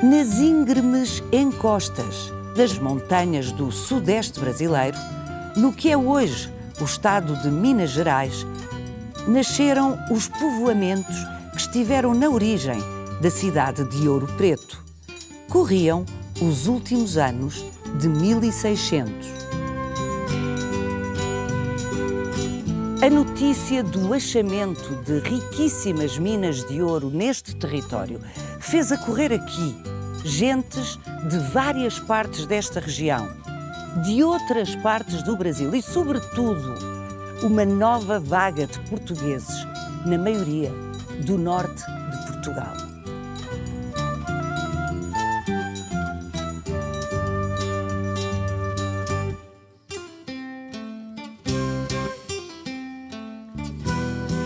Nas íngremes encostas das montanhas do sudeste brasileiro, no que é hoje o estado de Minas Gerais, nasceram os povoamentos que estiveram na origem da cidade de Ouro Preto. Corriam os últimos anos de 1600. A notícia do achamento de riquíssimas minas de ouro neste território fez acorrer aqui gentes de várias partes desta região, de outras partes do Brasil e, sobretudo, uma nova vaga de portugueses, na maioria do norte de Portugal.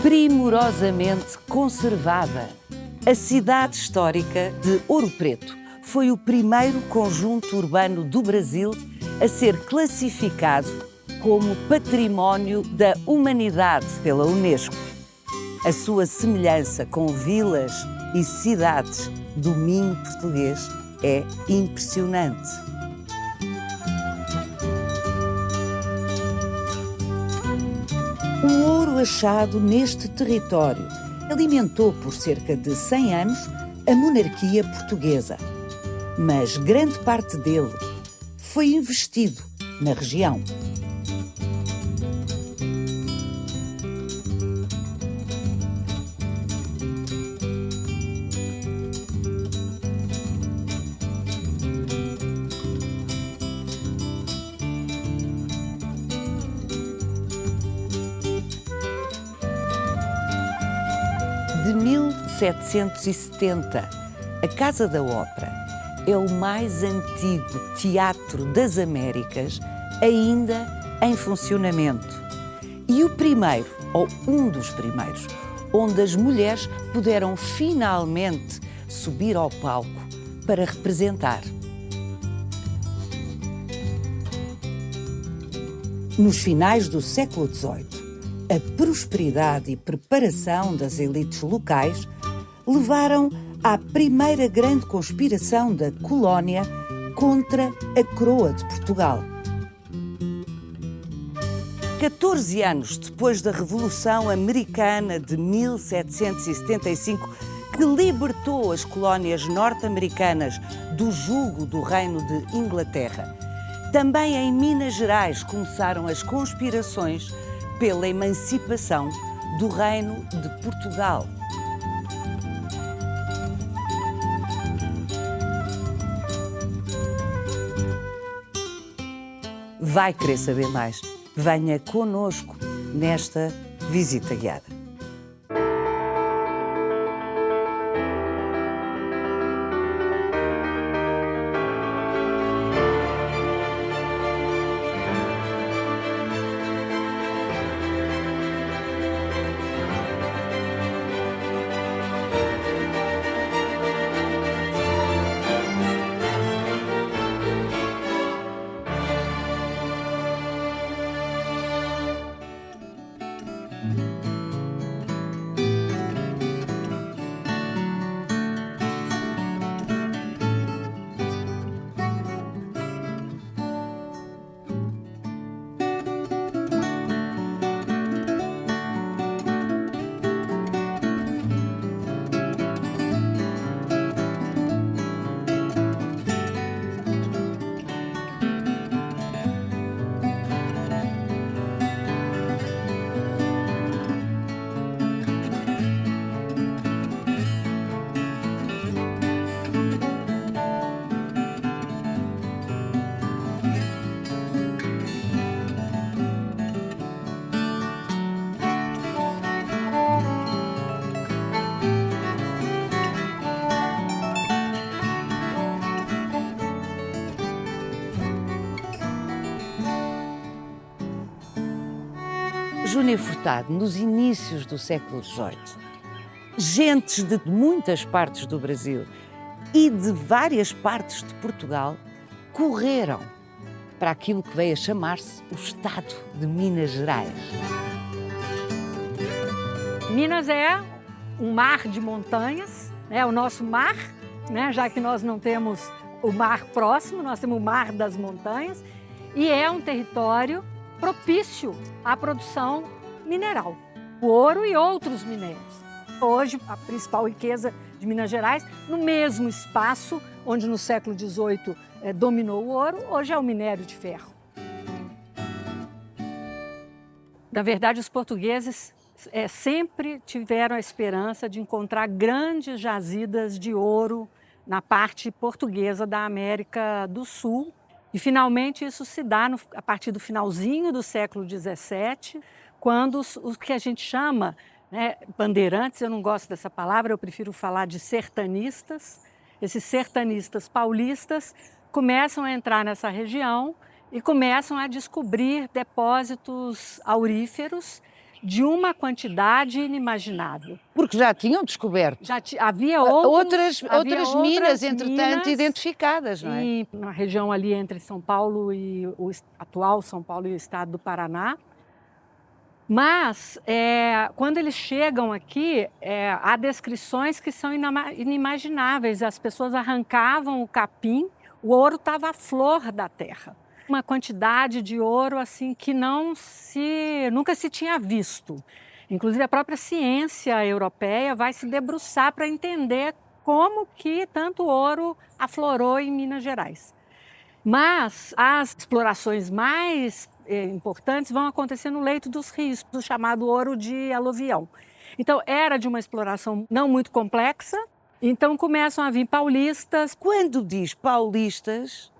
Primorosamente conservada, a cidade histórica de Ouro Preto foi o primeiro conjunto urbano do Brasil a ser classificado como Património da Humanidade pela Unesco. A sua semelhança com vilas e cidades do Minho português é impressionante. O ouro achado neste território alimentou por cerca de 100 anos a monarquia portuguesa, mas grande parte dele foi investido na região. De 1770, a Casa da Ópera é o mais antigo teatro das Américas ainda em funcionamento. E o primeiro, ou um dos primeiros, onde as mulheres puderam finalmente subir ao palco para representar. Nos finais do século XVIII, a prosperidade e preparação das elites locais levaram à primeira grande conspiração da colónia contra a coroa de Portugal. 14 anos depois da Revolução Americana de 1775, que libertou as colónias norte-americanas do jugo do Reino de Inglaterra, também em Minas Gerais começaram as conspirações pela emancipação do Reino de Portugal. Vai querer saber mais? Venha connosco nesta visita guiada. Júnior Furtado, nos inícios do século XVIII, gentes de muitas partes do Brasil e de várias partes de Portugal correram para aquilo que veio a chamar-se o Estado de Minas Gerais. Minas é um mar de montanhas, é o nosso mar, né? Já que nós não temos o mar próximo, nós temos o mar das montanhas, e é um território propício à produção mineral, o ouro e outros minérios. Hoje, a principal riqueza de Minas Gerais, no mesmo espaço onde no século XVIII dominou o ouro, hoje é o minério de ferro. Na verdade, os portugueses sempre tiveram a esperança de encontrar grandes jazidas de ouro na parte portuguesa da América do Sul. E, finalmente, isso se dá a partir do finalzinho do século XVII, quando os que a gente chama, né, bandeirantes, eu não gosto dessa palavra, eu prefiro falar de sertanistas. Esses sertanistas paulistas começam a entrar nessa região e começam a descobrir depósitos auríferos de uma quantidade inimaginável. Porque já tinham descoberto. Havia outras minas, minas, entretanto, identificadas, não é? E na região ali entre São Paulo e o atual São Paulo e o estado do Paraná. Mas, quando eles chegam aqui, há descrições que são inimagináveis. As pessoas arrancavam o capim, o ouro estava à flor da terra. Uma quantidade de ouro assim que nunca se tinha visto. Inclusive, a própria ciência europeia vai se debruçar para entender como que tanto ouro aflorou em Minas Gerais. Mas as explorações mais importantes vão acontecer no leito dos rios, do chamado ouro de aluvião. Então, era de uma exploração não muito complexa, então começam a vir paulistas. Quando diz paulistas,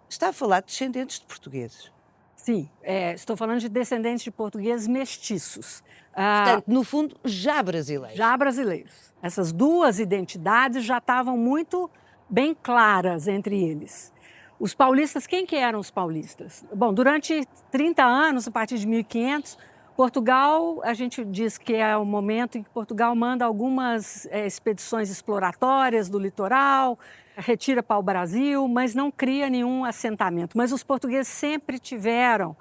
está a falar de descendentes de portugueses. Sim, estou falando de descendentes de portugueses mestiços. Portanto, no fundo, já brasileiros. Já brasileiros. Essas duas identidades já estavam muito bem claras entre eles. Os paulistas, quem que eram os paulistas? Bom, durante 30 anos, a partir de 1500, Portugal, a gente diz que é o momento em que Portugal manda algumas expedições exploratórias do litoral, retira para o Brasil, mas não cria nenhum assentamento. Mas os portugueses sempre tiveram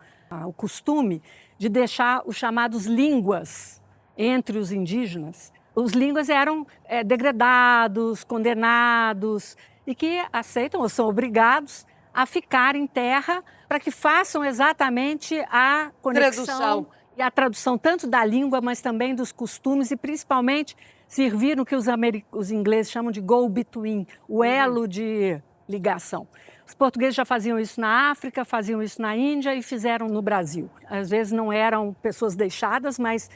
o costume de deixar os chamados línguas entre os indígenas. Os línguas eram degradados, condenados e que aceitam ou são obrigados a ficar em terra para que façam exatamente a conexão e a tradução tanto da língua, mas também dos costumes e principalmente servir no que os ingleses chamam de go-between, o elo de ligação. Os portugueses já faziam isso na África, faziam isso na Índia e fizeram no Brasil. Às vezes não eram pessoas deixadas, mas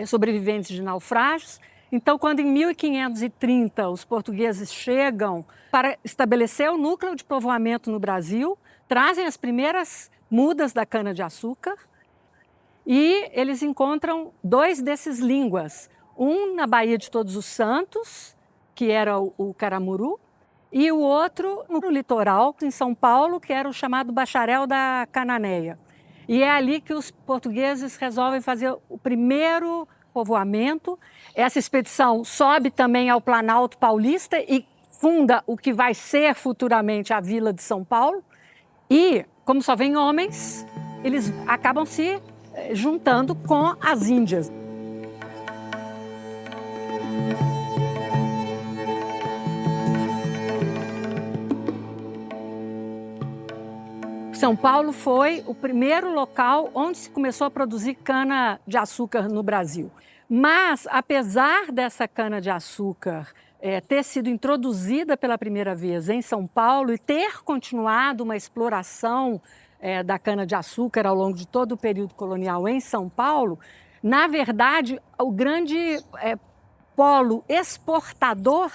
sobreviventes de naufrágios. Então, quando em 1530 os portugueses chegam para estabelecer o núcleo de povoamento no Brasil, trazem as primeiras mudas da cana-de-açúcar e eles encontram dois desses línguas. Um na Baía de Todos os Santos, que era o Caramuru, e o outro no litoral, em São Paulo, que era o chamado Bacharel da Cananéia. E é ali que os portugueses resolvem fazer o primeiro povoamento. Essa expedição sobe também ao Planalto Paulista e funda o que vai ser futuramente a Vila de São Paulo. E, como só vêm homens, eles acabam se juntando com as índias. São Paulo foi o primeiro local onde se começou a produzir cana-de-açúcar no Brasil. Mas, apesar dessa cana-de-açúcar ter sido introduzida pela primeira vez em São Paulo e ter continuado uma exploração da cana-de-açúcar ao longo de todo o período colonial em São Paulo, na verdade, o grande polo exportador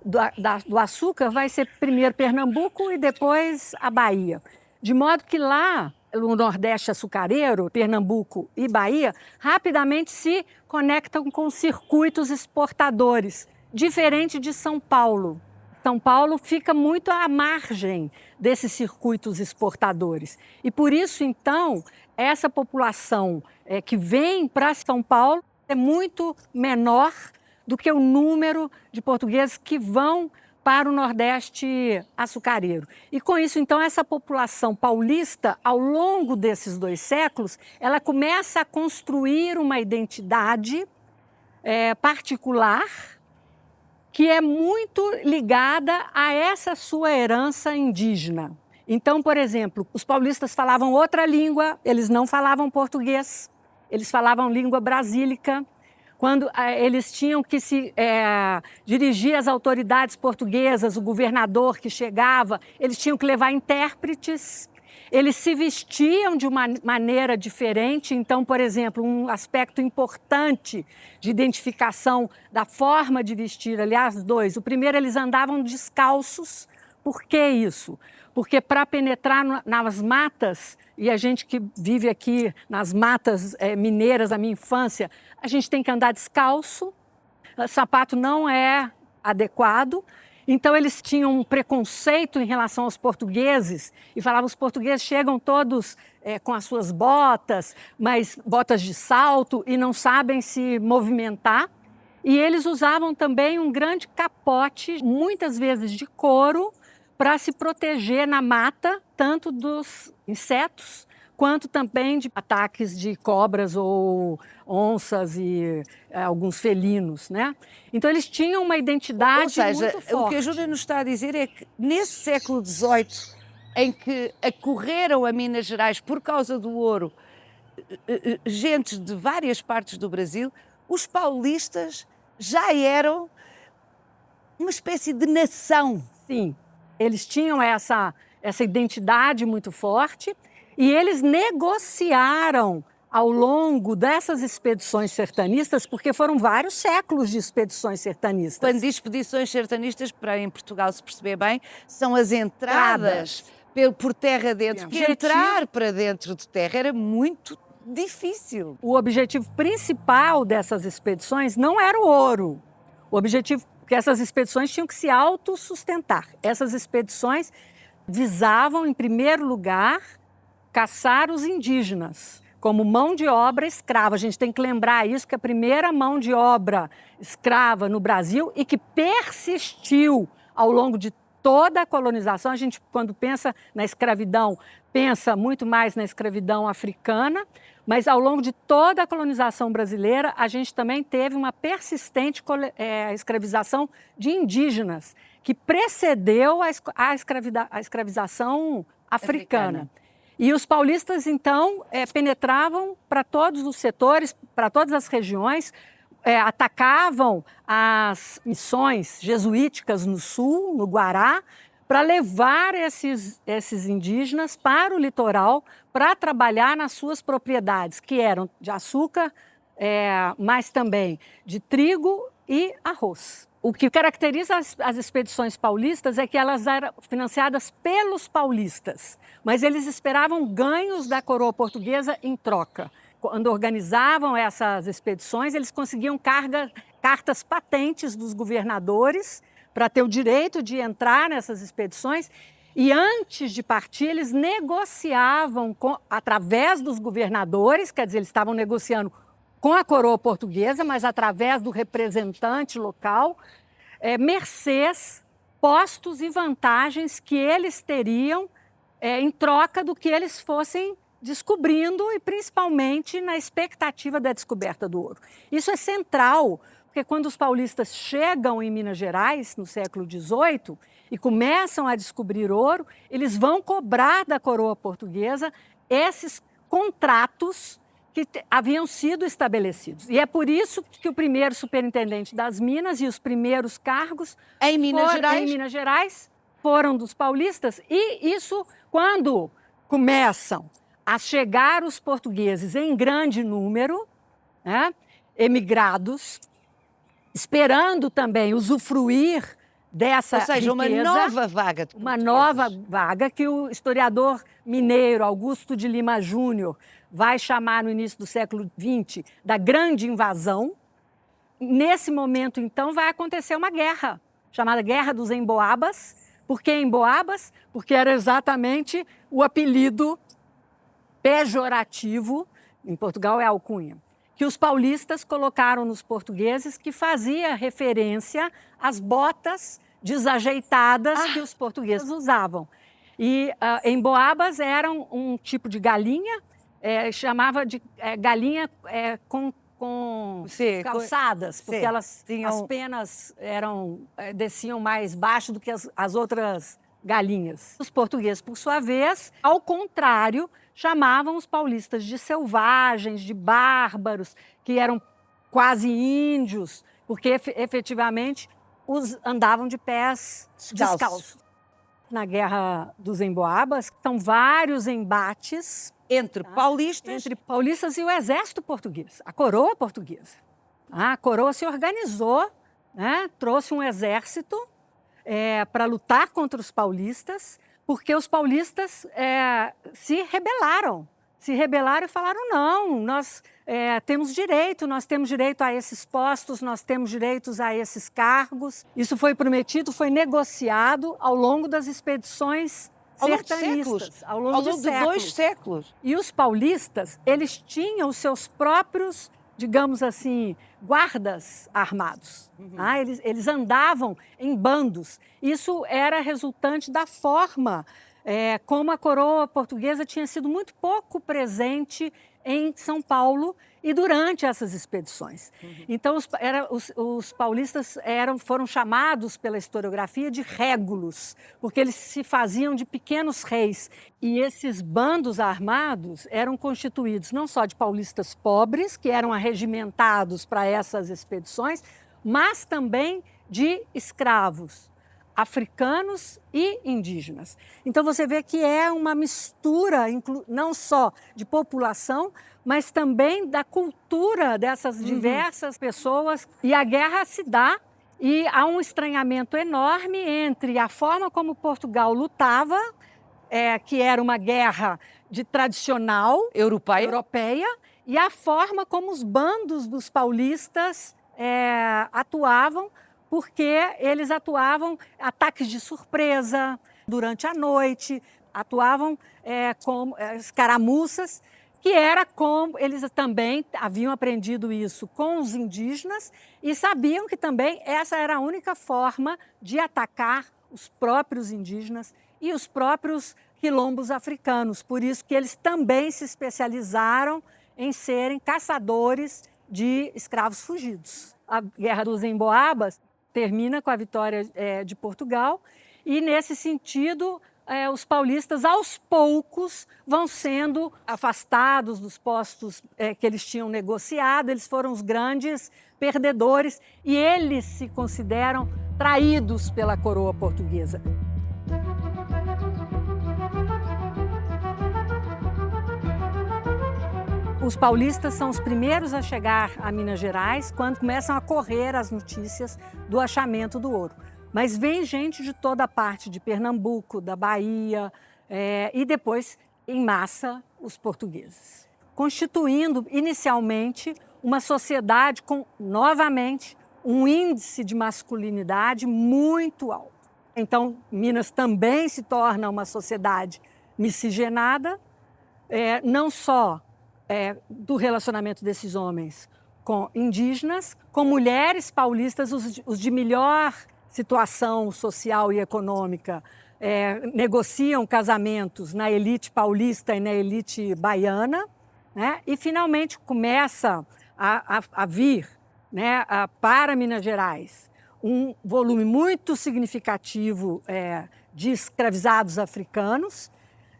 do açúcar vai ser primeiro Pernambuco e depois a Bahia. De modo que lá, no Nordeste açucareiro, Pernambuco e Bahia, rapidamente se conectam com circuitos exportadores, diferente de São Paulo. São Paulo fica muito à margem desses circuitos exportadores. E por isso, então, essa população que vem para São Paulo é muito menor do que o número de portugueses que vão para o Nordeste açucareiro. E com isso, então, essa população paulista, ao longo desses 2 séculos, ela começa a construir uma identidade particular que é muito ligada a essa sua herança indígena. Então, por exemplo, os paulistas falavam outra língua, eles não falavam português, eles falavam língua brasílica. Quando eles tinham que se dirigir às autoridades portuguesas, o governador que chegava, eles tinham que levar intérpretes. Eles se vestiam de uma maneira diferente. Então, por exemplo, um aspecto importante de identificação da forma de vestir, aliás, dois. O primeiro, eles andavam descalços. Por que isso? Porque para penetrar nas matas, e a gente que vive aqui nas matas mineiras da minha infância, a gente tem que andar descalço, o sapato não é adequado. Então eles tinham um preconceito em relação aos portugueses e falavam: os portugueses chegam todos com as suas botas, mas botas de salto, e não sabem se movimentar. E eles usavam também um grande capote, muitas vezes de couro, para se proteger na mata, tanto dos insetos, quanto também de ataques de cobras ou onças e alguns felinos, né? Então eles tinham uma identidade muito forte. O que a Júlia nos está a dizer é que nesse século XVIII, em que acorreram a Minas Gerais por causa do ouro, gentes de várias partes do Brasil, os paulistas já eram uma espécie de nação. Sim, eles tinham essa identidade muito forte. E eles negociaram ao longo dessas expedições sertanistas, porque foram vários séculos de expedições sertanistas. Quando diz expedições sertanistas, para em Portugal se perceber bem, são as entradas por terra dentro. Porque entrar para dentro de terra era muito difícil. O objetivo principal dessas expedições não era o ouro. O objetivo, porque essas expedições tinham que se autossustentar. Essas expedições visavam, em primeiro lugar, caçar os indígenas como mão de obra escrava. A gente tem que lembrar isso, que a primeira mão de obra escrava no Brasil e que persistiu ao longo de toda a colonização. A gente, quando pensa na escravidão, pensa muito mais na escravidão africana, mas ao longo de toda a colonização brasileira, a gente também teve uma persistente escravização de indígenas, que precedeu a escravização africana. E os paulistas, então, penetravam para todos os setores, para todas as regiões, atacavam as missões jesuíticas no sul, no Guará, para levar esses indígenas para o litoral para trabalhar nas suas propriedades, que eram de açúcar, mas também de trigo e arroz. O que caracteriza as expedições paulistas é que elas eram financiadas pelos paulistas, mas eles esperavam ganhos da coroa portuguesa em troca. Quando organizavam essas expedições, eles conseguiam cartas patentes dos governadores para ter o direito de entrar nessas expedições. E antes de partir, eles negociavam através dos governadores, quer dizer, eles estavam negociando com a coroa portuguesa, mas através do representante local, mercês, postos e vantagens que eles teriam em troca do que eles fossem descobrindo, e principalmente na expectativa da descoberta do ouro. Isso é central, porque quando os paulistas chegam em Minas Gerais, no século XVIII, e começam a descobrir ouro, eles vão cobrar da coroa portuguesa esses contratos que haviam sido estabelecidos. E é por isso que o primeiro superintendente das Minas e os primeiros cargos em Minas Gerais foram dos paulistas. E isso, quando começam a chegar os portugueses em grande número, né, emigrados, esperando também usufruir dessa riqueza. Ou seja, uma nova vaga de uma nova vaga que o historiador mineiro Augusto de Lima Júnior vai chamar no início do século XX da Grande Invasão. Nesse momento, então, vai acontecer uma guerra, chamada Guerra dos Emboabas. Por que Emboabas? Porque era exatamente o apelido pejorativo, em Portugal é alcunha, que os paulistas colocaram nos portugueses, que fazia referência às botas desajeitadas que os portugueses usavam. E emboabas eram um tipo de galinha, chamava de galinha com com Sim, calçadas, porque sim, as penas desciam mais baixo do que as outras galinhas. Os portugueses, por sua vez, ao contrário, chamavam os paulistas de selvagens, de bárbaros, que eram quase índios, porque efetivamente andavam de pés descalços. Na Guerra dos Emboabas, são vários embates entre paulistas e o exército português, a coroa portuguesa. A coroa se organizou, né, trouxe um exército para lutar contra os paulistas, porque os paulistas se rebelaram e falaram: não, nós temos direito a esses postos, nós temos direitos a esses cargos. Isso foi prometido, foi negociado ao longo das expedições sertanistas, ao longo de 2 séculos. E os paulistas, eles tinham os seus próprios, digamos assim, guardas armados. Eles andavam em bandos. Isso era resultante da forma como a coroa portuguesa tinha sido muito pouco presente em São Paulo e durante essas expedições. Então, os paulistas foram chamados pela historiografia de régulos, porque eles se faziam de pequenos reis. E esses bandos armados eram constituídos não só de paulistas pobres, que eram arregimentados para essas expedições, mas também de escravos africanos e indígenas. Então você vê que é uma mistura não só de população, mas também da cultura dessas diversas pessoas. E a guerra se dá e há um estranhamento enorme entre a forma como Portugal lutava, que era uma guerra tradicional europeia, e a forma como os bandos dos paulistas atuavam, porque eles atuavam ataques de surpresa durante a noite, atuavam com escaramuças, que era como eles também haviam aprendido isso com os indígenas e sabiam que também essa era a única forma de atacar os próprios indígenas e os próprios quilombos africanos. Por isso que eles também se especializaram em serem caçadores de escravos fugidos. A Guerra dos Emboabas termina com a vitória de Portugal e, nesse sentido, os paulistas, aos poucos, vão sendo afastados dos postos que eles tinham negociado. Eles foram os grandes perdedores e eles se consideram traídos pela coroa portuguesa. Os paulistas são os primeiros a chegar a Minas Gerais quando começam a correr as notícias do achamento do ouro. Mas vem gente de toda a parte, de Pernambuco, da Bahia, e depois, em massa, os portugueses. Constituindo, inicialmente, uma sociedade com, novamente, um índice de masculinidade muito alto. Então, Minas também se torna uma sociedade miscigenada, não só do relacionamento desses homens com indígenas, com mulheres paulistas, os de melhor situação social e econômica, negociam casamentos na elite paulista e na elite baiana, né? E finalmente começa a vir, né, para Minas Gerais um volume muito significativo de escravizados africanos.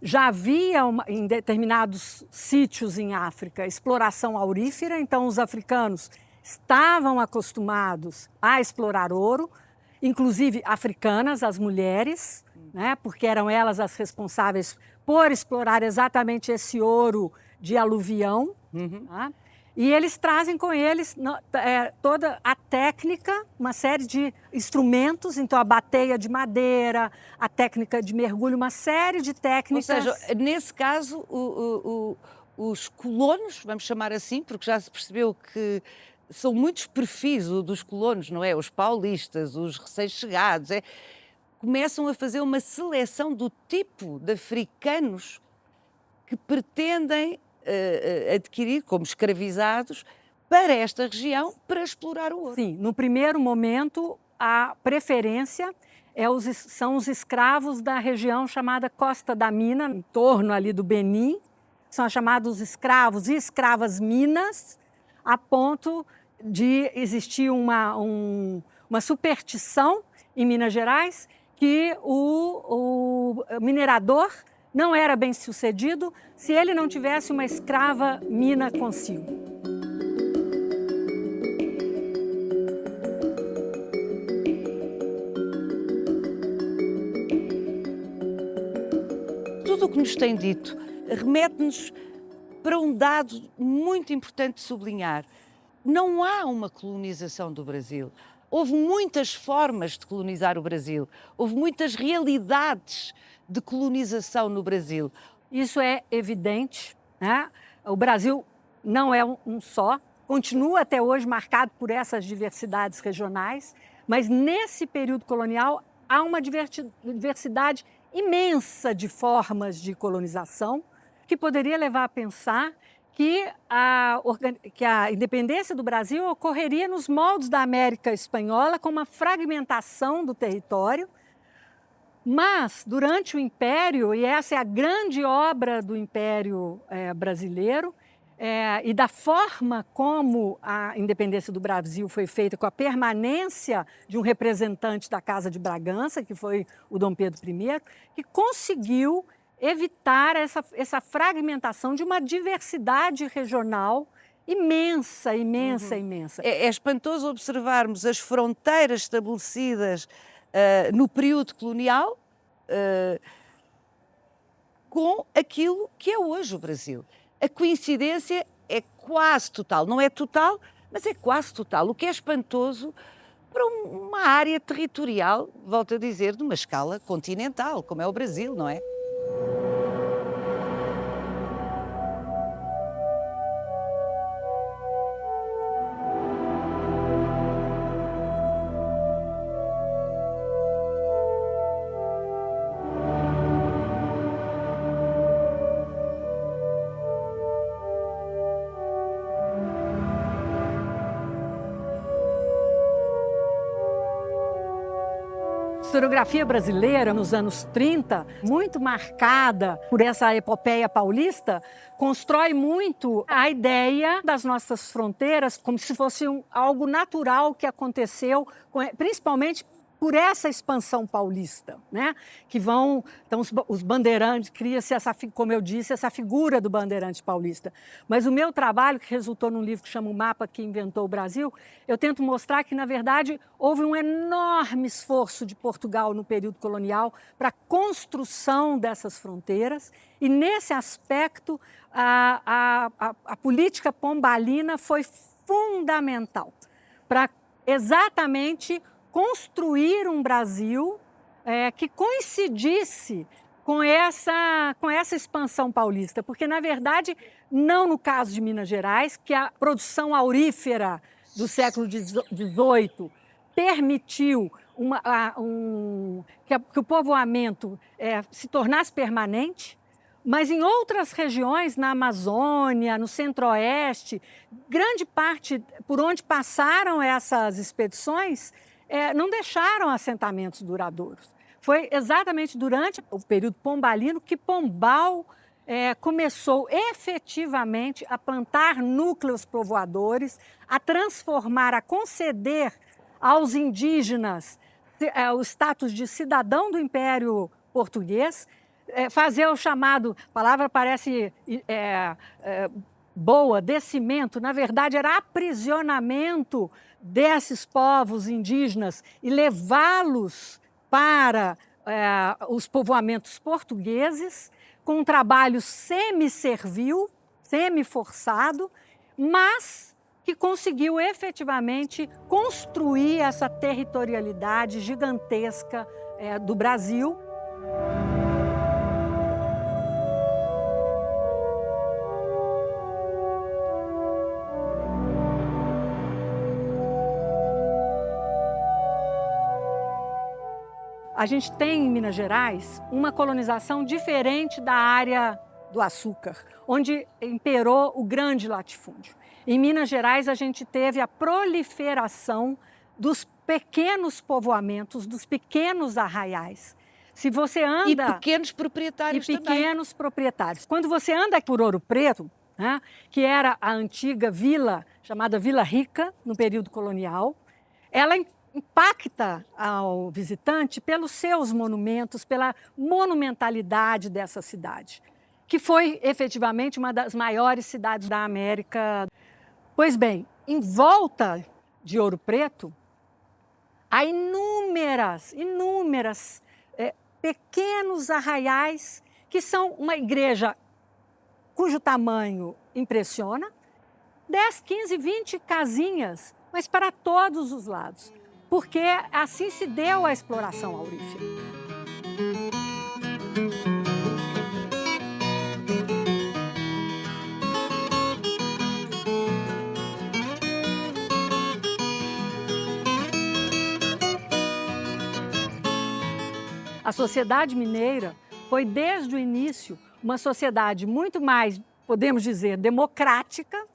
Já havia, em determinados sítios em África, exploração aurífera, então os africanos estavam acostumados a explorar ouro, inclusive africanas, as mulheres, né, porque eram elas as responsáveis por explorar exatamente esse ouro de aluvião. Tá? E eles trazem com eles toda a técnica, uma série de instrumentos, então a bateia de madeira, a técnica de mergulho, uma série de técnicas. Ou seja, nesse caso, os colonos, vamos chamar assim, porque já se percebeu que são muitos perfis dos colonos, não é? Os paulistas, os recém-chegados, começam a fazer uma seleção do tipo de africanos que pretendem adquirir como escravizados para esta região para explorar o ouro. Sim, no primeiro momento a preferência são os escravos da região chamada Costa da Mina, em torno ali do Benim, são chamados escravos e escravas minas. a ponto de existir uma superstição em Minas Gerais que o minerador não era bem sucedido se ele não tivesse uma escrava mina consigo. Tudo o que nos tem dito remete-nos para um dado muito importante de sublinhar. Não há uma colonização do Brasil. Houve muitas formas de colonizar o Brasil. Houve muitas realidades de colonização no Brasil. Isso é evidente, né? O Brasil não é um só, continua até hoje marcado por essas diversidades regionais, mas nesse período colonial há uma diversidade imensa de formas de colonização que poderia levar a pensar que a independência do Brasil ocorreria nos moldes da América Espanhola, com uma fragmentação do território. Mas, durante o Império, e essa é a grande obra do Império brasileiro, e da forma como a independência do Brasil foi feita, com a permanência de um representante da Casa de Bragança, que foi o Dom Pedro I, que conseguiu evitar essa fragmentação de uma diversidade regional imensa, imensa, imensa. É espantoso observarmos as fronteiras estabelecidas no período colonial com aquilo que é hoje o Brasil. A coincidência é quase total, não é total, mas é quase total, o que é espantoso para uma área territorial, volto a dizer, de uma escala continental, como é o Brasil, não é? A historiografia brasileira, nos anos 30, muito marcada por essa epopeia paulista, constrói muito a ideia das nossas fronteiras como se fosse algo natural que aconteceu, principalmente por essa expansão paulista, né? Então os bandeirantes, cria-se como eu disse, essa figura do bandeirante paulista. Mas o meu trabalho, que resultou num livro que chama O Mapa que Inventou o Brasil, eu tento mostrar que, na verdade, houve um enorme esforço de Portugal no período colonial para a construção dessas fronteiras, e nesse aspecto a política pombalina foi fundamental para exatamente construir um Brasil que coincidisse com essa expansão paulista. Porque, na verdade, não no caso de Minas Gerais, que a produção aurífera do século XVIII permitiu que o povoamento se tornasse permanente, mas em outras regiões, na Amazônia, no Centro-Oeste, grande parte por onde passaram essas expedições, não deixaram assentamentos duradouros. Foi exatamente durante o período pombalino que Pombal começou efetivamente a plantar núcleos povoadores, a transformar, a conceder aos indígenas o status de cidadão do Império Português, fazer o chamado, a palavra parece boa, descimento, na verdade era aprisionamento desses povos indígenas e levá-los para os povoamentos portugueses, com um trabalho semi-servil, semi-forçado, mas que conseguiu efetivamente construir essa territorialidade gigantesca do Brasil. A gente tem em Minas Gerais uma colonização diferente da área do açúcar, onde imperou o grande latifúndio. Em Minas Gerais, a gente teve a proliferação dos pequenos povoamentos, dos pequenos arraiais. Se você anda... E pequenos proprietários também. E pequenos proprietários. Quando você anda por Ouro Preto, né, que era a antiga vila, chamada Vila Rica, no período colonial. Ela impacta ao visitante pelos seus monumentos, pela monumentalidade dessa cidade, que foi efetivamente uma das maiores cidades da América. Pois bem, em volta de Ouro Preto, há inúmeras pequenos arraiais que são uma igreja cujo tamanho impressiona, 10, 15, 20 casinhas, mas para todos os lados, porque assim se deu a exploração aurífera. A sociedade mineira foi, desde o início, uma sociedade muito mais, podemos dizer, democrática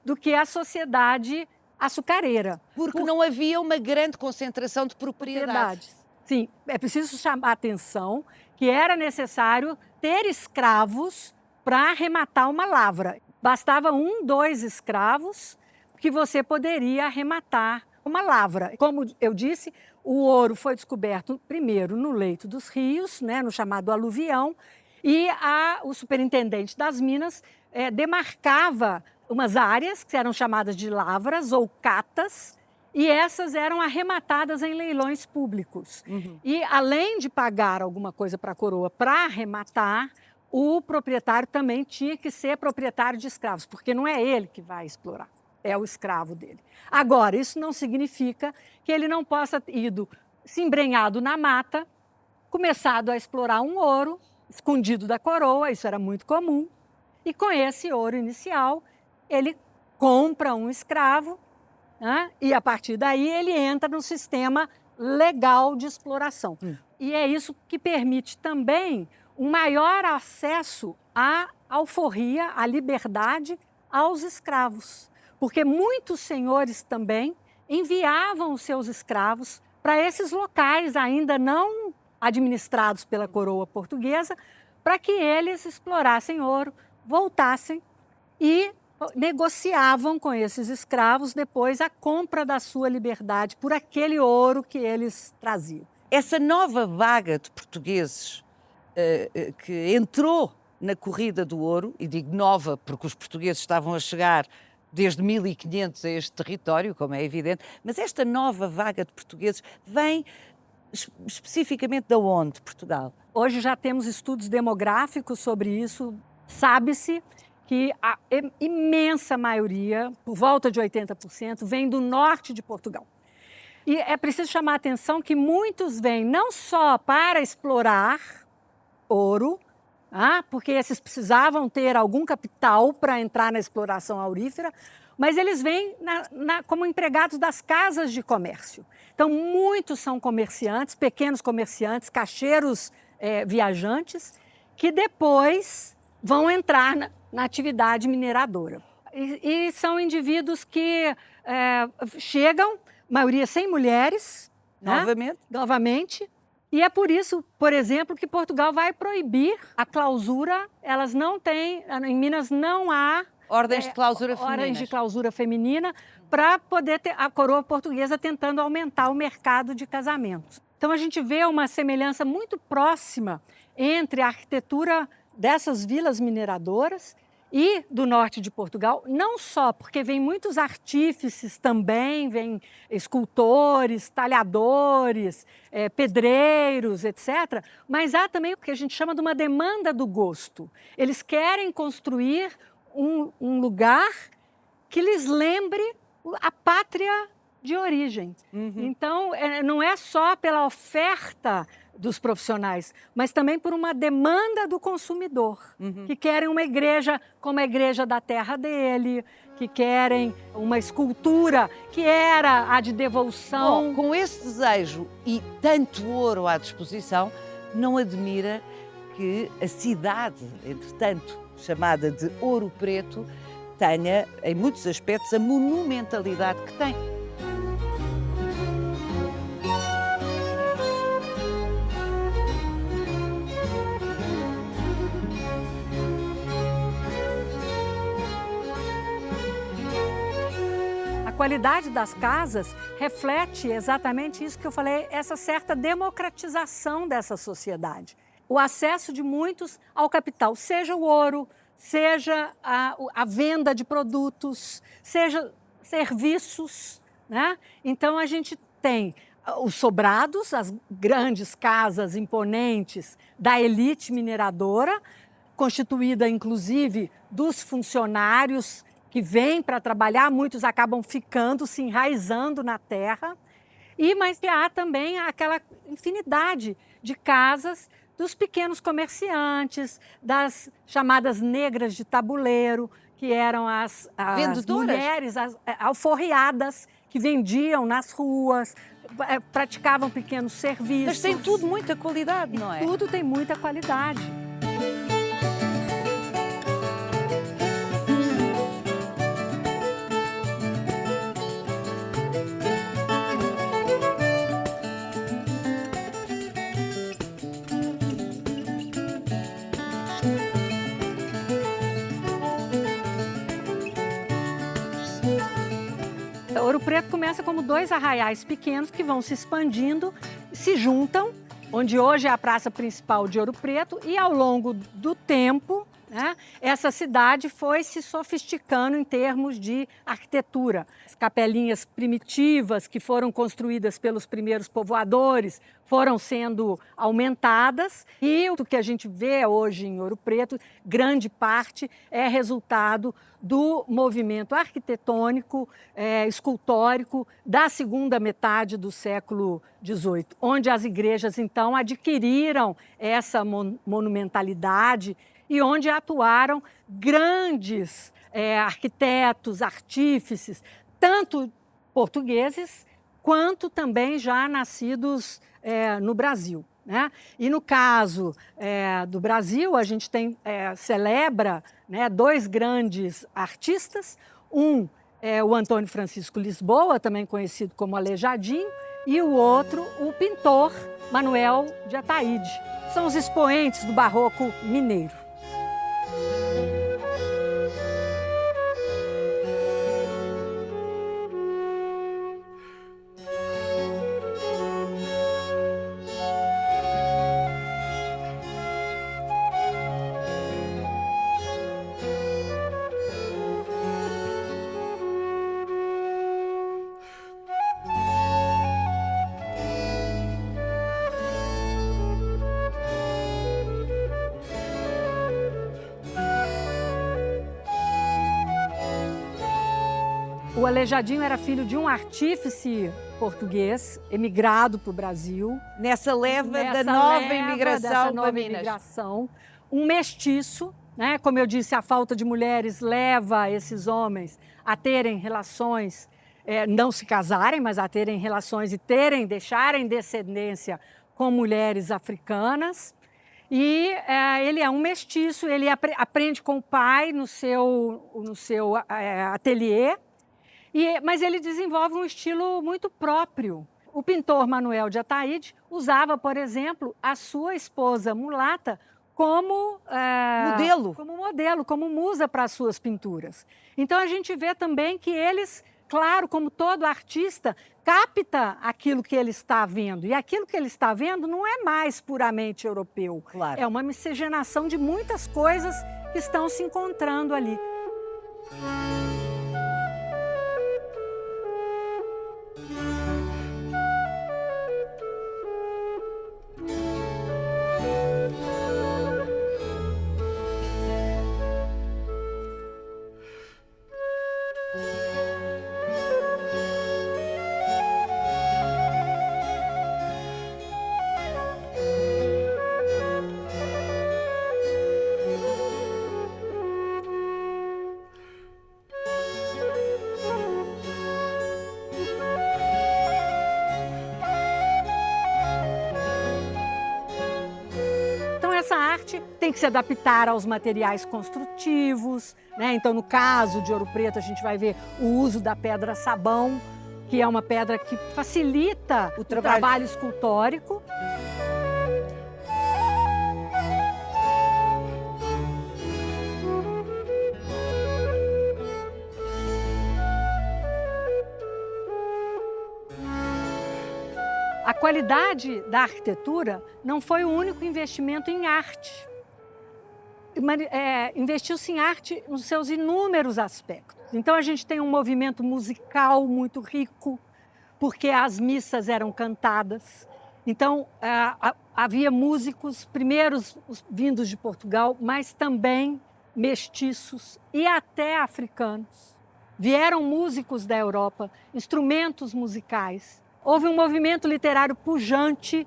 do que a sociedade açucareira. Porque não havia uma grande concentração de propriedades. Sim, é preciso chamar a atenção que era necessário ter escravos para arrematar uma lavra. Bastava 1, 2 escravos que você poderia arrematar uma lavra. Como eu disse, o ouro foi descoberto primeiro no leito dos rios, né, no chamado aluvião, e o superintendente das minas demarcava umas áreas que eram chamadas de lavras ou catas, e essas eram arrematadas em leilões públicos. E além de pagar alguma coisa para a coroa para arrematar, o proprietário também tinha que ser proprietário de escravos, porque não é ele que vai explorar, é o escravo dele. Agora, isso não significa que ele não possa ter ido se embrenhado na mata, começado a explorar um ouro escondido da coroa, isso era muito comum, e com esse ouro inicial, ele compra um escravo, né? E a partir daí ele entra no sistema legal de exploração. E é isso que permite também um maior acesso à alforria, à liberdade aos escravos. Porque muitos senhores também enviavam os seus escravos para esses locais ainda não administrados pela coroa portuguesa, para que eles explorassem ouro, voltassem e negociavam com esses escravos depois a compra da sua liberdade por aquele ouro que eles traziam. Essa nova vaga de portugueses que entrou na corrida do ouro, e digo nova porque os portugueses estavam a chegar desde 1500 a este território, como é evidente, mas esta nova vaga de portugueses vem especificamente de onde, Portugal? Hoje já temos estudos demográficos sobre isso. Sabe-se que a imensa maioria, por volta de 80%, vem do norte de Portugal. E é preciso chamar a atenção que muitos vêm não só para explorar ouro, porque esses precisavam ter algum capital para entrar na exploração aurífera, mas eles vêm como empregados das casas de comércio. Então, muitos são comerciantes, pequenos comerciantes, caixeiros viajantes, que depois vão entrar na atividade mineradora. E são indivíduos que chegam, maioria sem mulheres, novamente. E é por isso, por exemplo, que Portugal vai proibir a clausura. Elas não têm, em Minas não há ordens de clausura ordens de clausura feminina para poder ter a coroa portuguesa tentando aumentar o mercado de casamentos. Então a gente vê uma semelhança muito próxima entre a arquitetura dessas vilas mineradoras e do norte de Portugal, não só porque vem muitos artífices também, vem escultores, talhadores, pedreiros, etc., mas há também o que a gente chama de uma demanda do gosto. Eles querem construir um lugar que lhes lembre a pátria de origem. Então, não é só pela oferta dos profissionais, mas também por uma demanda do consumidor, que querem uma igreja como a igreja da terra dele, que querem uma escultura que era a de devolução. Bom, com esse desejo e tanto ouro à disposição, não admira que a cidade, entretanto, chamada de Ouro Preto, tenha, em muitos aspectos, a monumentalidade que tem. qualidade das casas reflete exatamente isso que eu falei, essa certa democratização dessa sociedade. O acesso de muitos ao capital, seja o ouro, seja a venda de produtos, seja serviços, né? Então, a gente tem os sobrados, as grandes casas imponentes da elite mineradora, constituída, inclusive, dos funcionários que vêm para trabalhar, muitos acabam ficando, se enraizando na terra. Mas há também aquela infinidade de casas dos pequenos comerciantes, das chamadas negras de tabuleiro, que eram as mulheres alforriadas, que vendiam nas ruas, praticavam pequenos serviços. Mas tem tudo muita qualidade, não é? Tudo tem muita qualidade. Ouro Preto começa como 2 arraiais pequenos que vão se expandindo, se juntam, onde hoje é a praça principal de Ouro Preto, e ao longo do tempo, né, essa cidade foi se sofisticando em termos de arquitetura. As capelinhas primitivas que foram construídas pelos primeiros povoadores foram sendo aumentadas, e o que a gente vê hoje em Ouro Preto, grande parte é resultado do movimento arquitetônico, escultórico da segunda metade do século XVIII, onde as igrejas, então, adquiriram essa monumentalidade e onde atuaram grandes arquitetos, artífices, tanto portugueses quanto também já nascidos no Brasil, né? E no caso do Brasil, a gente celebra, né, 2 grandes artistas, um é o Antônio Francisco Lisboa, também conhecido como Aleijadinho, e o outro, o pintor Manuel de Ataíde. São os expoentes do barroco mineiro. O Aleijadinho era filho de um artífice português, emigrado para o Brasil. Nessa leva da nova imigração para Minas. Um mestiço, né? Como eu disse, a falta de mulheres leva esses homens a terem relações, não se casarem, mas a terem relações e deixarem descendência com mulheres africanas. E ele é um mestiço, ele aprende com o pai no seu ateliê, mas ele desenvolve um estilo muito próprio. O pintor Manuel de Ataíde usava, por exemplo, a sua esposa mulata como modelo, como musa para as suas pinturas. Então a gente vê também que eles, claro, como todo artista, capta aquilo que ele está vendo. E aquilo que ele está vendo não é mais puramente europeu. Claro. É uma miscigenação de muitas coisas que estão se encontrando ali. Essa arte tem que se adaptar aos materiais construtivos, né? Então, no caso de Ouro Preto, a gente vai ver o uso da pedra sabão, que é uma pedra que facilita o trabalho escultórico. qualidade da arquitetura não foi o único investimento em arte. Investiu-se em arte nos seus inúmeros aspectos. Então, a gente tem um movimento musical muito rico, porque as missas eram cantadas. Então, havia músicos, primeiros vindos de Portugal, mas também mestiços e até africanos. Vieram músicos da Europa, instrumentos musicais. Houve um movimento literário pujante,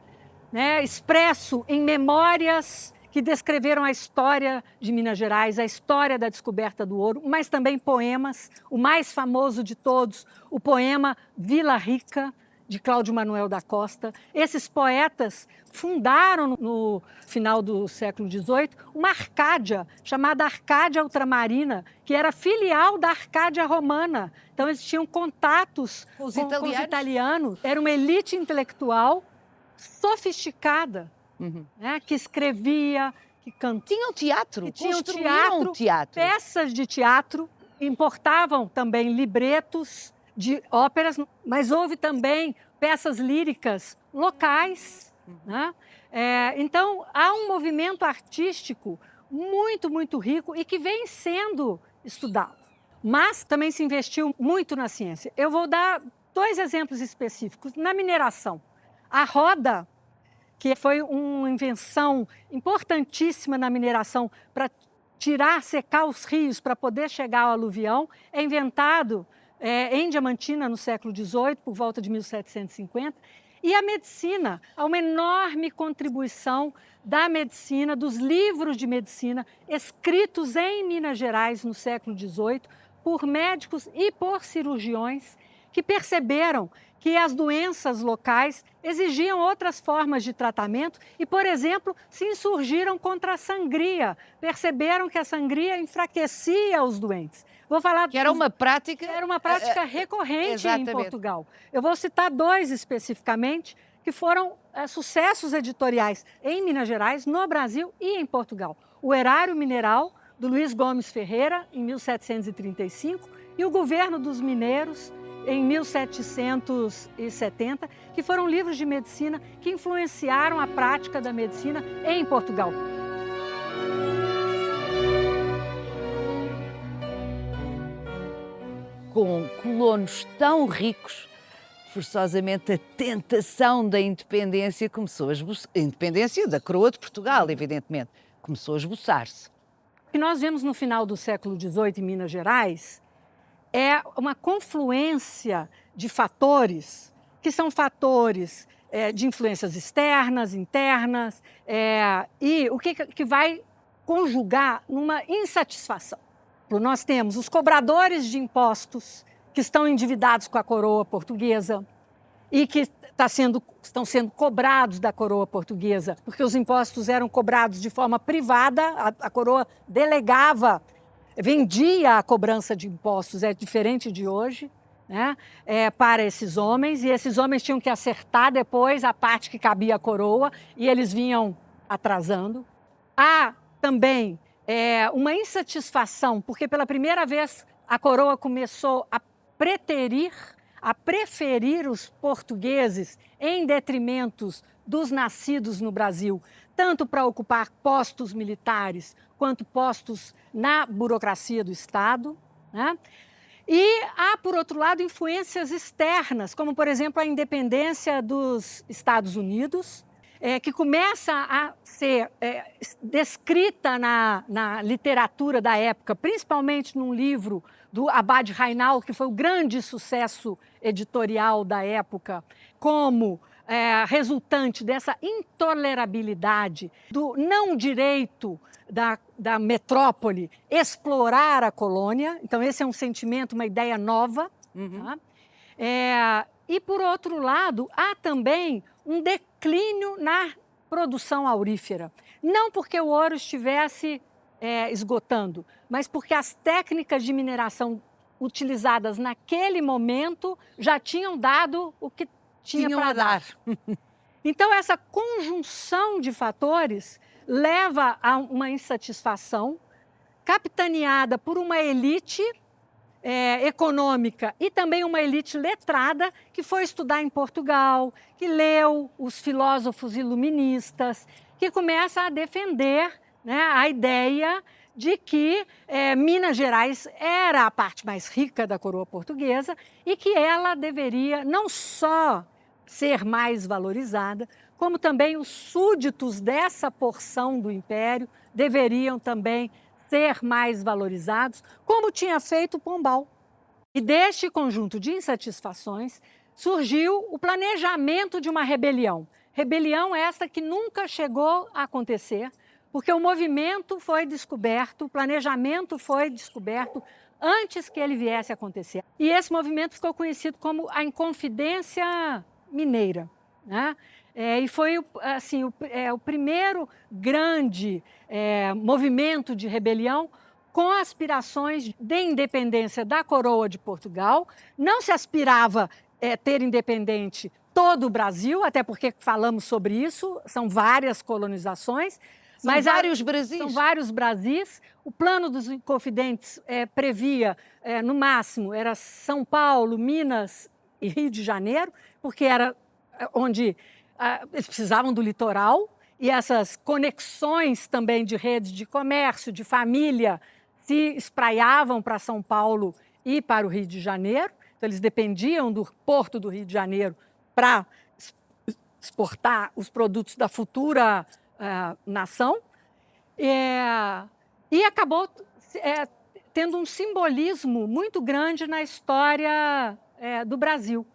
né, expresso em memórias que descreveram a história de Minas Gerais, a história da descoberta do ouro, mas também poemas. O mais famoso de todos, o poema Vila Rica, de Cláudio Manuel da Costa. Esses poetas fundaram, no final do século XVIII, uma Arcádia, chamada Arcádia Ultramarina, que era filial da Arcádia Romana. Então, eles tinham contatos com os italianos. Era uma elite intelectual sofisticada, né, que escrevia, que cantava. Tinham teatro, Construíam teatro, peças de teatro, importavam também libretos de óperas, mas houve também peças líricas locais, né? Então, há um movimento artístico muito, muito rico e que vem sendo estudado. Mas também se investiu muito na ciência. Eu vou dar 2 exemplos específicos. Na mineração, a roda, que foi uma invenção importantíssima na mineração para secar os rios para poder chegar ao aluvião, é inventado em Diamantina, no século XVIII, por volta de 1750. E a medicina, há uma enorme contribuição da medicina, dos livros de medicina escritos em Minas Gerais no século XVIII, por médicos e por cirurgiões que perceberam que as doenças locais exigiam outras formas de tratamento e, por exemplo, se insurgiram contra a sangria. Perceberam que a sangria enfraquecia os doentes. Vou falar que era uma prática... Era uma prática recorrente exatamente. Em Portugal. Eu vou citar 2 especificamente que foram sucessos editoriais em Minas Gerais, no Brasil e em Portugal. O Erário Mineral, do Luiz Gomes Ferreira, em 1735, e o Governo dos Mineiros, em 1770, que foram livros de medicina que influenciaram a prática da medicina em Portugal. Com colonos tão ricos, forçosamente a tentação da independência começou a esboçar. A independência da coroa de Portugal, evidentemente, começou a esboçar-se. O que nós vemos no final do século XVIII em Minas Gerais é uma confluência de fatores, que são fatores de influências externas, internas, e o que vai conjugar numa insatisfação. Nós temos os cobradores de impostos que estão endividados com a coroa portuguesa e que estão sendo cobrados da coroa portuguesa, porque os impostos eram cobrados de forma privada, a coroa delegava, vendia a cobrança de impostos, é diferente de hoje, né, para esses homens, e esses homens tinham que acertar depois a parte que cabia à coroa, e eles vinham atrasando. Há também uma insatisfação, porque pela primeira vez a coroa começou a preferir os portugueses em detrimento dos nascidos no Brasil, tanto para ocupar postos militares quanto postos na burocracia do Estado, né? E há, por outro lado, influências externas, como, por exemplo, a independência dos Estados Unidos, que começa a ser descrita na literatura da época, principalmente num livro do Abade Rainal, que foi o grande sucesso editorial da época, como resultante dessa intolerabilidade, do não direito da metrópole explorar a colônia. Então, esse é um sentimento, uma ideia nova. Tá? E, por outro lado, há também um declínio na produção aurífera. Não porque o ouro estivesse esgotando, mas porque as técnicas de mineração utilizadas naquele momento já tinham dado o que tinha para dar. Então, essa conjunção de fatores leva a uma insatisfação capitaneada por uma elite econômica e também uma elite letrada que foi estudar em Portugal, que leu os filósofos iluministas, que começa a defender, né, a ideia de que Minas Gerais era a parte mais rica da coroa portuguesa e que ela deveria não só ser mais valorizada, como também os súditos dessa porção do império deveriam também ser mais valorizados, como tinha feito Pombal. E deste conjunto de insatisfações surgiu o planejamento de uma rebelião. Rebelião essa que nunca chegou a acontecer, porque o movimento foi descoberto, o planejamento foi descoberto antes que ele viesse a acontecer. E esse movimento ficou conhecido como a Inconfidência Mineira, né? E foi assim, o primeiro grande movimento de rebelião com aspirações de independência da coroa de Portugal. Não se aspirava ter independente todo o Brasil, até porque falamos sobre isso, são várias colonizações. São vários Brasis. São vários Brasis. O plano dos Inconfidentes previa, no máximo, era São Paulo, Minas e Rio de Janeiro, porque era onde eles precisavam do litoral, e essas conexões também de redes de comércio, de família, se espraiavam para São Paulo e para o Rio de Janeiro. Então, eles dependiam do porto do Rio de Janeiro para exportar os produtos da futura nação. E acabou tendo um simbolismo muito grande na história do Brasil,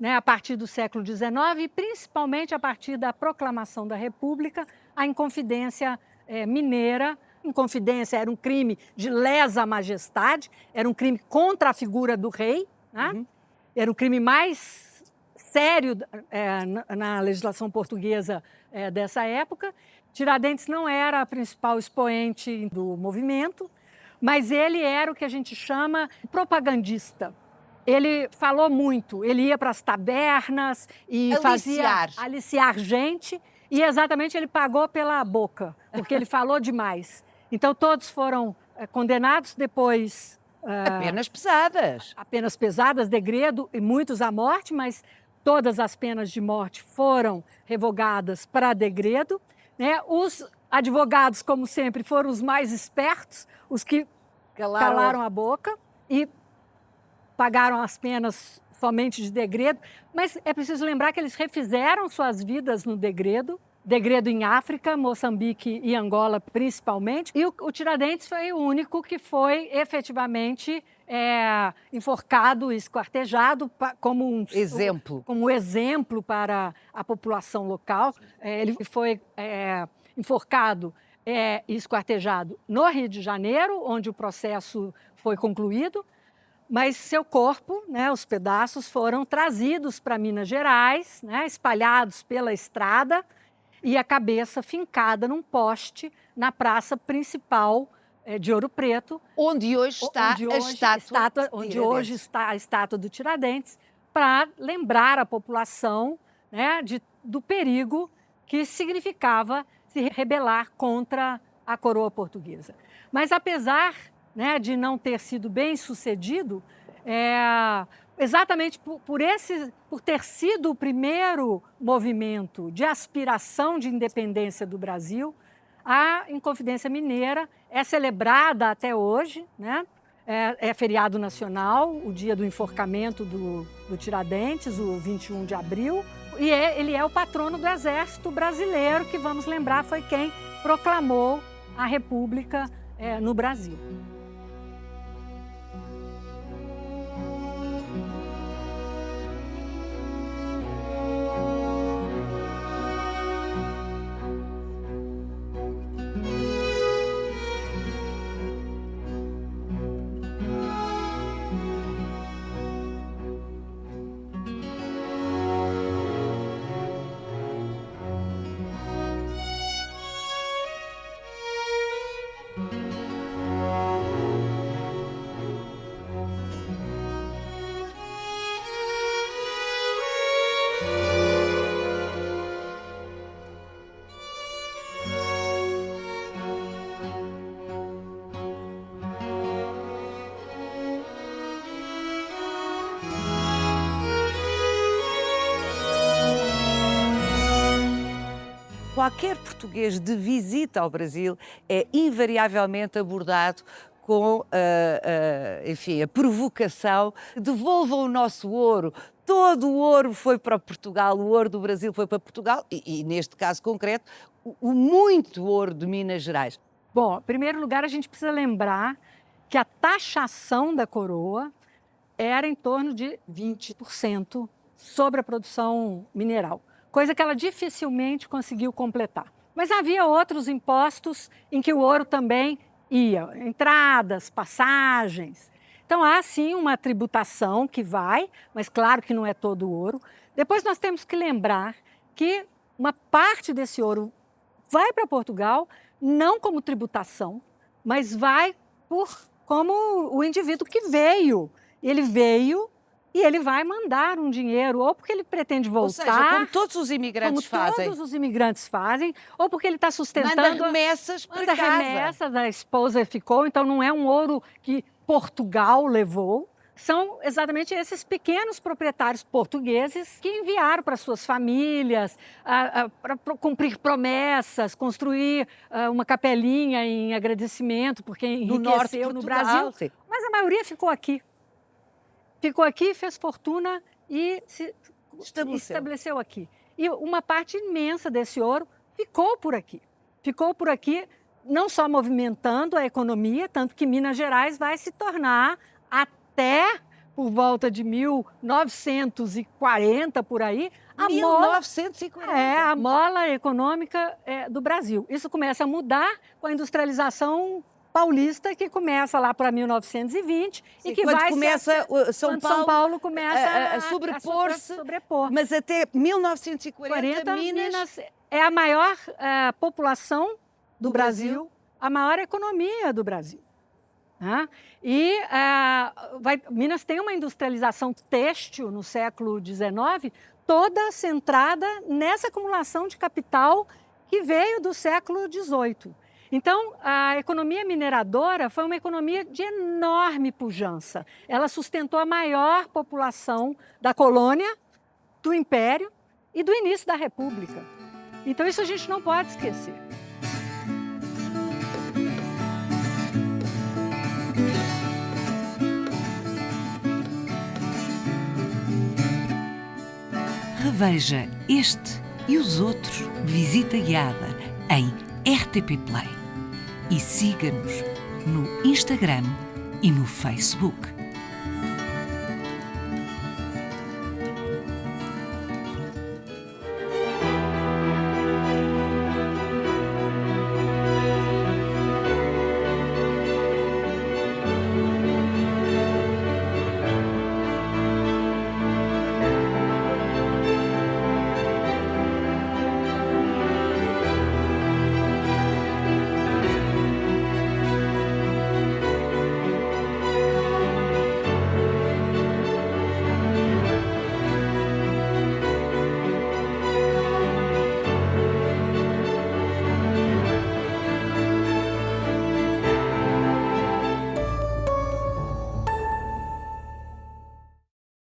né, a partir do século XIX e principalmente a partir da proclamação da República, a Inconfidência Mineira. Inconfidência era um crime de lesa majestade, era um crime contra a figura do rei, né? Uhum. Era o crime mais sério na legislação portuguesa dessa época. Tiradentes não era a principal expoente do movimento, mas ele era o que a gente chama propagandista. Ele falou muito, ele ia para as tabernas e fazia aliciar gente, e exatamente ele pagou pela boca, porque ele falou demais. Então todos foram condenados depois. Apenas pesadas. Apenas pesadas, degredo, e muitos à morte, mas todas as penas de morte foram revogadas para degredo, né? Os advogados, como sempre, foram os mais espertos, os que calaram a boca e pagaram as penas somente de degredo, mas é preciso lembrar que eles refizeram suas vidas no degredo em África, Moçambique e Angola principalmente, e o Tiradentes foi o único que foi efetivamente enforcado, esquartejado como um exemplo para a população local. Ele foi enforcado e esquartejado no Rio de Janeiro, onde o processo foi concluído, mas seu corpo, né, os pedaços, foram trazidos para Minas Gerais, né, espalhados pela estrada, e a cabeça fincada num poste na praça principal de Ouro Preto, onde hoje está a estátua do Tiradentes, para lembrar a população, né, do perigo que significava se rebelar contra a coroa portuguesa. Mas apesar, né, de não ter sido bem sucedido, exatamente por ter sido o primeiro movimento de aspiração de independência do Brasil, a Inconfidência Mineira é celebrada até hoje, né? É feriado nacional, o dia do enforcamento do Tiradentes, o 21 de abril, e ele é o patrono do Exército Brasileiro, que, vamos lembrar, foi quem proclamou a República no Brasil. qualquer português de visita ao Brasil é invariavelmente abordado com enfim, a provocação: devolvam o nosso ouro. Todo o ouro foi para Portugal, o ouro do Brasil foi para Portugal e neste caso concreto, o muito ouro de Minas Gerais. Bom, em primeiro lugar, a gente precisa lembrar que a taxação da coroa era em torno de 20% sobre a produção mineral, coisa que ela dificilmente conseguiu completar. Mas havia outros impostos em que o ouro também ia, entradas, passagens. Então há sim uma tributação que vai, mas claro que não é todo o ouro. Depois nós temos que lembrar que uma parte desse ouro vai para Portugal, não como tributação, mas vai como o indivíduo que veio. Ele veio e ele vai mandar um dinheiro, ou porque ele pretende voltar. Ou seja, como todos os imigrantes fazem. Como todos os imigrantes fazem, ou porque ele está sustentando. Manda remessas para casa. Manda remessas, a esposa ficou, então não é um ouro que Portugal levou. São exatamente esses pequenos proprietários portugueses que enviaram para suas famílias, para cumprir promessas, construir uma capelinha em agradecimento, porque enriqueceu no Brasil. Sim. Mas a maioria ficou aqui. Ficou aqui, fez fortuna e se estabeleceu aqui. E uma parte imensa desse ouro ficou por aqui. Ficou por aqui, não só movimentando a economia, tanto que Minas Gerais vai se tornar, até por volta de 1940, por aí, a 1940. a mola econômica do Brasil. Isso começa a mudar com a industrialização paulista, que começa lá para 1920. Sim, e que quando vai começa São Paulo começa a sobrepor-se. Mas até 1940 Minas é a maior população do Brasil, a maior economia do Brasil. Minas tem uma industrialização têxtil no século XIX, toda centrada nessa acumulação de capital que veio do século XVIII. Então, a economia mineradora foi uma economia de enorme pujança. Ela sustentou a maior população da colônia, do Império e do início da República. Então, isso a gente não pode esquecer. Reveja este e os outros Visita Guiada em RTP Play. E siga-nos no Instagram e no Facebook.